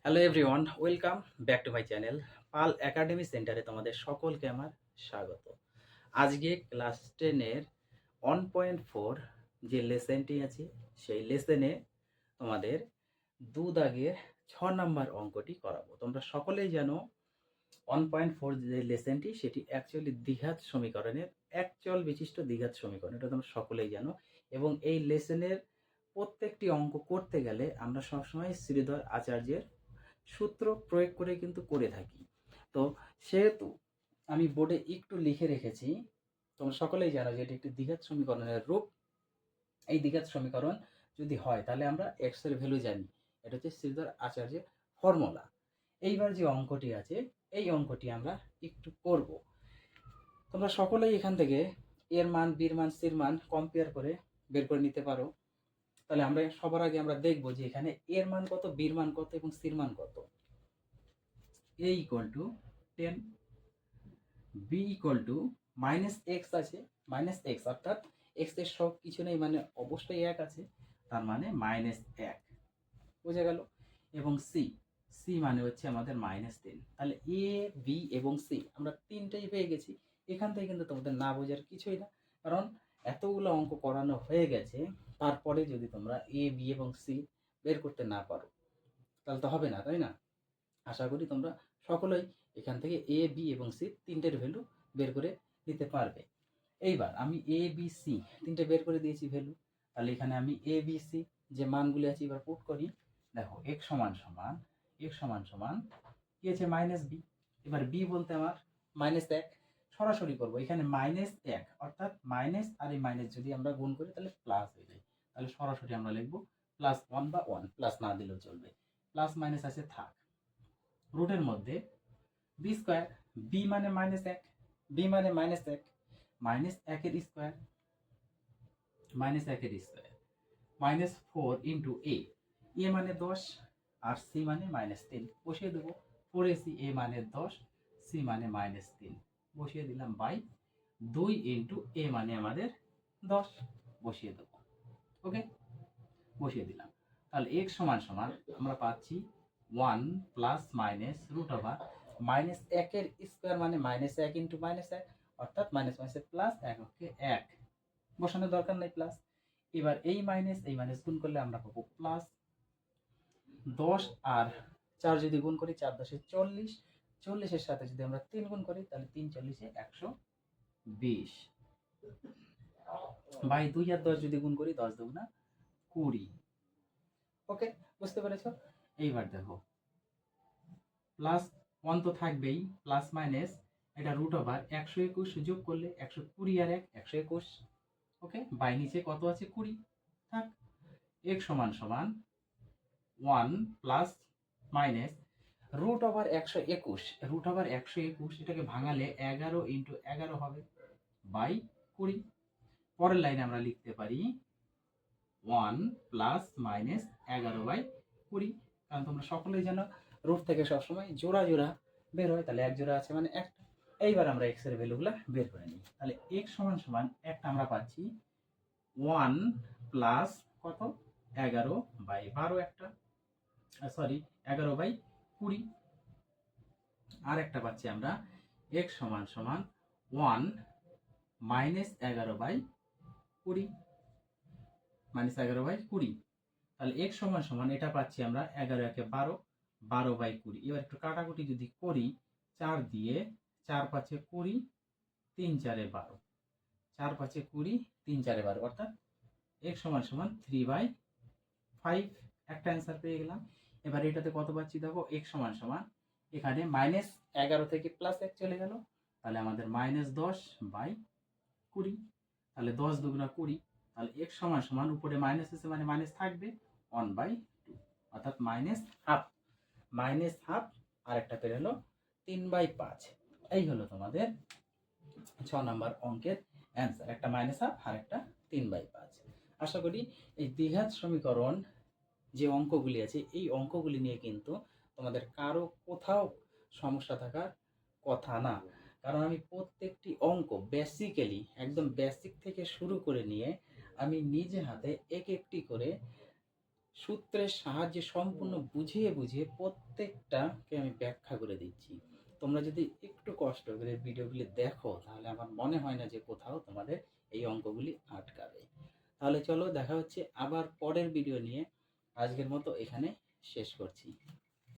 Hello everyone, welcome back to my channel Pal academy সেন্টারে তোমাদের সকলকে আমার স্বাগত। আজকে ক্লাস 10-এর 1.4 যে লেসেনটি আছে সেই লেসেনে তোমাদের 2 দাগের 6 নাম্বার অঙ্কটি করাবো। তোমরা সকলেই জানো 1.4 যে লেসেনটি সেটি অ্যাকচুয়ালি দ্বিঘাত সমীকরণের একচল বিশিষ্ট দ্বিঘাত সমীকরণ, এটা তোমরা সকলেই জানো। এবং এই লেসেনের প্রত্যেকটি অঙ্ক করতে গেলে আমরা সবসময় শ্রীধর আচার্যের সূত্র প্রয়োগ করে কিন্তু করে থাকি। তো সেহেতু আমি বোর্ডে একটু লিখে রেখেছি, তোমরা সকলেই জানো যে এটি একটি দ্বিঘাত সমীকরণের রূপ। এই দ্বিঘাত সমীকরণ যদি হয় তাহলে আমরা এক্স এর ভ্যালু জানি, এটা হচ্ছে শ্রীধর আচার্যের ফর্মুলা। এইবার যে অঙ্কটি আছে এই অঙ্কটি আমরা একটু করব। তোমরা সকলেই এখান থেকে এর মান, বির মান, সির মান কম্পেয়ার করে বের করে নিতে পারো। তাহলে আমরা সবার আগে আমরা দেখব যে এখানে এর মান কত, বির মান কত এবং সির মান কত। a equal to 10, b equal to minus x আছে, মাইনাস এক্স অর্থাৎ এক্স এর সব কিছু নেই মানে অবশ্যই এক আছে, তার মানে মাইনাস এক, বোঝা গেল। এবং সি, সি মানে হচ্ছে আমাদের -3। তাহলে এ, বি এবং সি আমরা তিনটাই পেয়ে গেছি। এখান থেকে কিন্তু তোমাদের না বোঝার কিছুই না, কারণ এতগুলো অঙ্ক করানো হয়ে গেছে, তারপরে যদি তোমরা এ, বি এবং সি বের করতে না পারো তাহলে তো হবে না, তাই না? আশা করি তোমরা সকলেই এখান থেকে এ, বি এবং সি তিনটের ভ্যালু বের করে নিতে পারবে। এইবার আমি এ, বি, সি তিনটে বের করে দিয়েছি ভ্যালু। তাহলে এখানে আমি এ, বি, সি যে মানগুলি আছে এবার পুট করি। দেখো এক্স সমান সমান, এক্স সমান সমান কি আছে মাইনাস বি। এবার বি বলতে আমার -1, সরাসরি করবো এখানে -1 অর্থাৎ মাইনাস আর এই মাইনাস যদি আমরা গুণ করি তাহলে প্লাস হয়ে যায়। তাহলে সরাসরি আমরা লিখবো +1 বা 1, প্লাস না দিলেও চলবে। প্লাস মাইনাস আছে থাক, রুটের মধ্যে বি স্কোয়ার, বি মানে -1, বি মানে -1, -1 এর স্কোয়ার, -1 এর স্কোয়ার, -4 ইন্টু এ, এ মানে 10 আর সি মানে -3 বসিয়ে দেবো। 4ac, এ মানে 10, সি মানে -3 বসিয়ে দিলাম, বাই 2 ইন্টু এ মানে আমাদের 10 বসিয়ে দেবো। ওকে, বসিয়ে দিলাম। তাহলে এক্স সমান সমান আমরা পাচ্ছি 1 প্লাস মাইনাস রুট ওভার -1 এর স্কোয়ার মানে -1 ইন্টু -1 অর্থাৎ মাইনাস মাইনাসে প্লাস, 1 ওকে 1 বসানোর দরকার নেই প্লাস। এবার এই মাইনাস গুণ করলে আমরা পাবো প্লাস 10 আর 4 যদি গুণ করি 4 10 40, 40-এর সাথে যদি আমরা 3 গুণ করি তাহলে 3 40-এ 120, বাই 2 আর 10 যদি গুণ করি 10 দুগুণা 20। ওকে, বুঝতে পেরেছো? এইবার দেখো প্লাস 1 তো থাকবেই, প্লাস মাইনাস এটা রুট ওভার 121 যোগ করলে 120 আর 1 121। ওকে, বাই নিচে কত আছে 20 থাক। x সমান সমান 1 plus minus root over 121, root over 121 এটাকে ভাঙালে 11 ইন্টু 11 হবে বাই 20। পরের লাইনে আমরা লিখতে পারি 1 প্লাস মাইনাস 11/20, কারণ তোমরা সকলেই জানো রুট থেকে সবসময় জোড়া জোড়া বের হয়, তাহলে এক জোড়া আছে মানে একটা। এইবার আমরা এক্স এর ভ্যালুগুলো বের করে নিই। তাহলে এক্স সমান সমান একটা আমরা পাচ্ছি 1 প্লাস কত 11/12, একটা সরি 11/20। আর একটা পাচ্ছি আমরা এক্স সমান সমান 1 মাইনাস 11/20, -11/20। তাহলে x সমান সমান এটা পাচ্ছি আমরা 11 একে 12, 12/20। এবার একটু কাটাকুটি যদি করি 4 দিয়ে, 4 5 20, 3 4 12, 4 5 20, 3 4 12 অর্থাৎ x সমান সমান 3/5, একটা অ্যান্সার পেয়ে গেলাম। এবার এটাতে কত পাচ্ছি দেখো, x সমান সমান এখানে -11 থেকে +1 চলে গেল, তাহলে আমাদের -10/20, তাহলে 10 দুগুণা 20। তাহলে x সমান সমান উপরে মাইনাস আছে মানে মাইনাস থাকবে 1/2 অর্থাৎ -হাফ, -হাফ আর একটা পেরে হলো 3/5। এই হলো তোমাদের 6 নম্বর অঙ্কের অ্যান্সার, একটা -হাফ আর একটা 3/5। আশা করি এই দ্বিঘাত সমীকরণ যে অঙ্কগুলি আছে এই অঙ্কগুলি নিয়ে কিন্তু তোমাদের কারো কোথাও সমস্যা থাকার কথা না, কারণ আমি প্রত্যেকটি অঙ্ক বেসিক্যালি একদম বেসিক থেকে শুরু করে নিয়ে আমি নিজে হাতে এক একটি করে সূত্রের সাহায্যে সম্পূর্ণ বুঝিয়ে বুঝিয়ে প্রত্যেকটাকে আমি ব্যাখ্যা করে দিচ্ছি। তোমরা যদি একটু কষ্ট করে ভিডিওগুলি দেখো তাহলে আমার মনে হয় না যে কোথাও তোমাদের এই অঙ্কগুলি আটকাবে। তাহলে চলো দেখা হচ্ছে আবার পরের ভিডিও নিয়ে। আজকের মতো এখানে শেষ করছি।